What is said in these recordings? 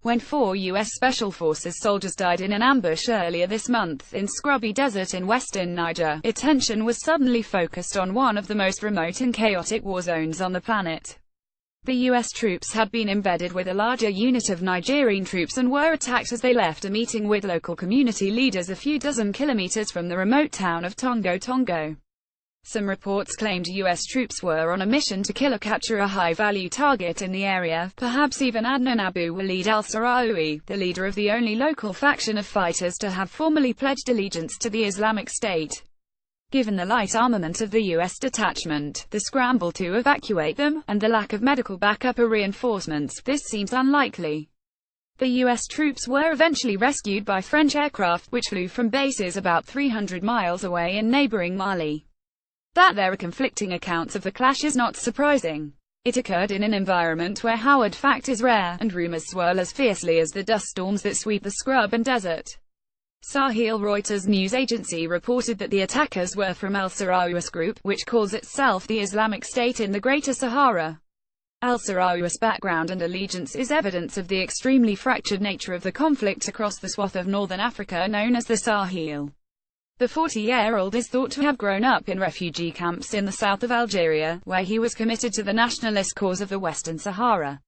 when 4 U.S. Special Forces soldiers died in an ambush earlier this month in scrubby desert in western Niger. Attention was suddenly focused on one of the most remote and chaotic war zones on the planet. The U.S. troops had been embedded with a larger unit of Nigerian troops and were attacked as they left a meeting with local community leaders a few dozen kilometers from the remote town of Tongo Tongo. Some reports claimed U.S. troops were on a mission to kill or capture a high-value target in the area, perhaps even Adnan Abu Walid al-Sahraoui, the leader of the only local faction of fighters to have formally pledged allegiance to the Islamic State. Given the light armament of the U.S. detachment, the scramble to evacuate them, and the lack of medical backup or reinforcements, this seems unlikely. The U.S. troops were eventually rescued by French aircraft, which flew from bases about 300 miles away in neighboring Mali. That there are conflicting accounts of the clash is not surprising. It occurred in an environment where hard fact is rare, and rumors swirl as fiercely as the dust storms that sweep the scrub and desert. Sahel Reuters news agency reported that the attackers were from al-Sahraouis group, which calls itself the Islamic State in the Greater Sahara. Al-Sahraouis background and allegiance is evidence of the extremely fractured nature of the conflict across the swath of northern Africa known as the Sahel. The 40-year-old is thought to have grown up in refugee camps in the south of Algeria, where he was committed to the nationalist cause of the Western Sahara.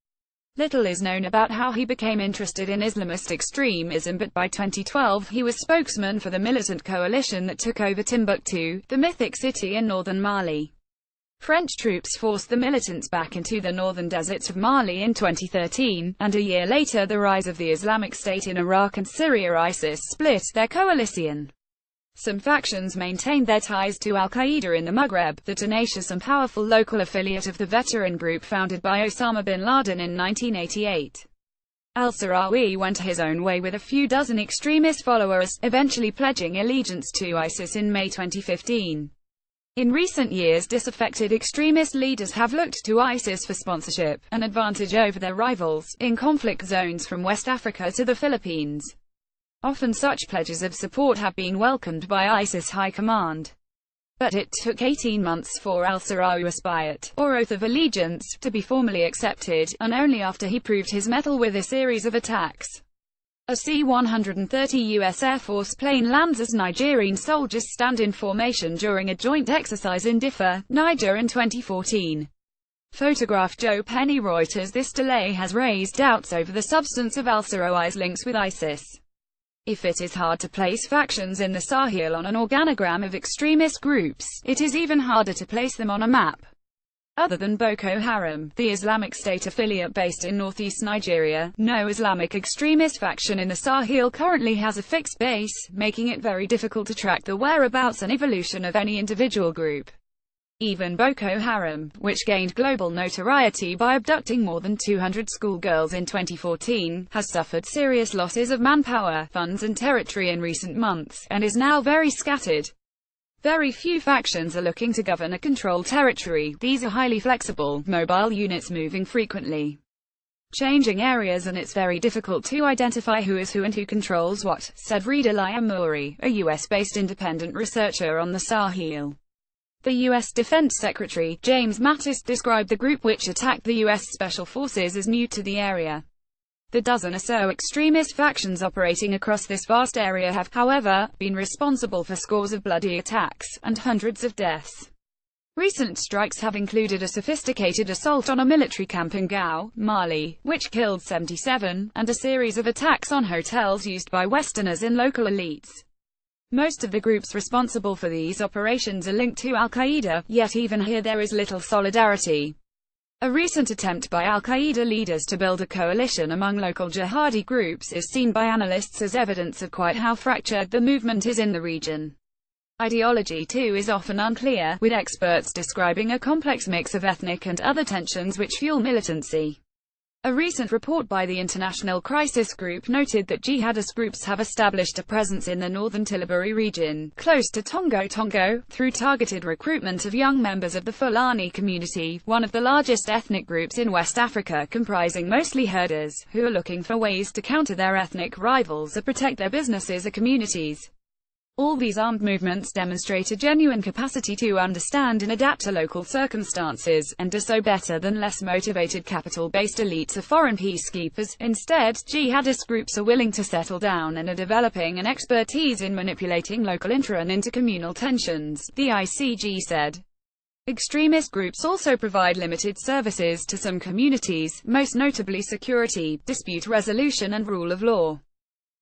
Little is known about how he became interested in Islamist extremism, but by 2012 he was spokesman for the militant coalition that took over Timbuktu, the mythic city in northern Mali. French troops forced the militants back into the northern deserts of Mali in 2013, and a year later the rise of the Islamic State in Iraq and Syria. ISIS split their coalition. Some factions maintained their ties to Al-Qaida in the Maghreb, the tenacious and powerful local affiliate of the veteran group founded by Osama bin Laden in 1988. Al-Sahraoui went his own way with a few dozen extremist followers, eventually pledging allegiance to ISIS in May 2015. In recent years, disaffected extremist leaders have looked to ISIS for sponsorship, an advantage over their rivals, in conflict zones from West Africa to the Philippines. Often such pledges of support have been welcomed by ISIS high command. But it took 18 months for al-Sahraoui's bayat, or oath of allegiance, to be formally accepted, and only after he proved his mettle with a series of attacks. A C-130 U.S. Air Force plane lands as Nigerian soldiers stand in formation during a joint exercise in Diffa, Niger in 2014. Photograph Joe Penny Reuters. This delay has raised doubts over the substance of al-Sahraoui's links with ISIS. If it is hard to place factions in the Sahel on an organogram of extremist groups, it is even harder to place them on a map. Other than Boko Haram, the Islamic State affiliate based in northeast Nigeria, no Islamic extremist faction in the Sahel currently has a fixed base, making it very difficult to track the whereabouts and evolution of any individual group. Even Boko Haram, which gained global notoriety by abducting more than 200 schoolgirls in 2014, has suffered serious losses of manpower, funds and territory in recent months, and is now very scattered. Very few factions are looking to govern a controlled territory. These are highly flexible, mobile units moving frequently, changing areas, and it's very difficult to identify who is who and who controls what, said Rida Layamuri, a US-based independent researcher on the Sahel. The U.S. Defense Secretary, James Mattis, described the group which attacked the U.S. Special Forces as new to the area. The dozen or so extremist factions operating across this vast area have, however, been responsible for scores of bloody attacks, and hundreds of deaths. Recent strikes have included a sophisticated assault on a military camp in Gao, Mali, which killed 77, and a series of attacks on hotels used by Westerners and local elites. Most of the groups responsible for these operations are linked to Al-Qaida, yet even here there is little solidarity. A recent attempt by Al-Qaida leaders to build a coalition among local jihadi groups is seen by analysts as evidence of quite how fractured the movement is in the region. Ideology too is often unclear, with experts describing a complex mix of ethnic and other tensions which fuel militancy. A recent report by the International Crisis Group noted that jihadist groups have established a presence in the northern Tilbury region, close to Tongo Tongo, through targeted recruitment of young members of the Fulani community, one of the largest ethnic groups in West Africa, comprising mostly herders, who are looking for ways to counter their ethnic rivals or protect their businesses or communities. All these armed movements demonstrate a genuine capacity to understand and adapt to local circumstances, and do so better than less motivated capital-based elites or foreign peacekeepers. Instead, jihadist groups are willing to settle down and are developing an expertise in manipulating local intra- and intercommunal tensions, the ICG said. Extremist groups also provide limited services to some communities, most notably security, dispute resolution and rule of law.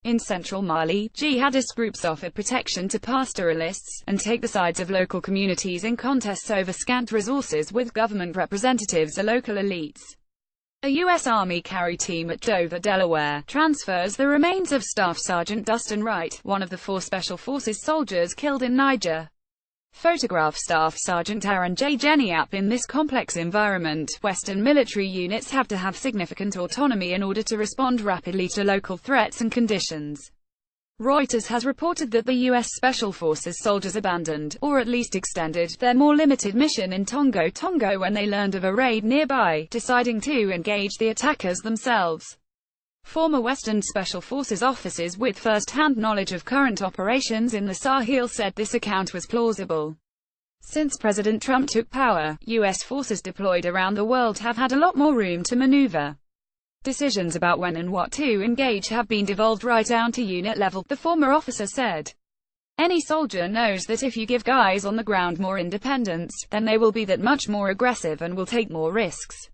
In central Mali, jihadist groups offer protection to pastoralists, and take the sides of local communities in contests over scant resources with government representatives or local elites. A U.S. Army carry team at Dover, Delaware, transfers the remains of Staff Sergeant Dustin Wright, one of the 4 Special Forces soldiers killed in Niger. Photograph Staff Sergeant Aaron J. Geniap. In this complex environment, Western military units have to have significant autonomy in order to respond rapidly to local threats and conditions. Reuters has reported that the U.S. Special Forces soldiers abandoned, or at least extended, their more limited mission in Tongo when they learned of a raid nearby, deciding to engage the attackers themselves. Former Western Special Forces officers with first-hand knowledge of current operations in the Sahel said this account was plausible. Since President Trump took power, U.S. forces deployed around the world have had a lot more room to maneuver. Decisions about when and what to engage have been devolved right down to unit level, the former officer said. Any soldier knows that if you give guys on the ground more independence, then they will be that much more aggressive and will take more risks.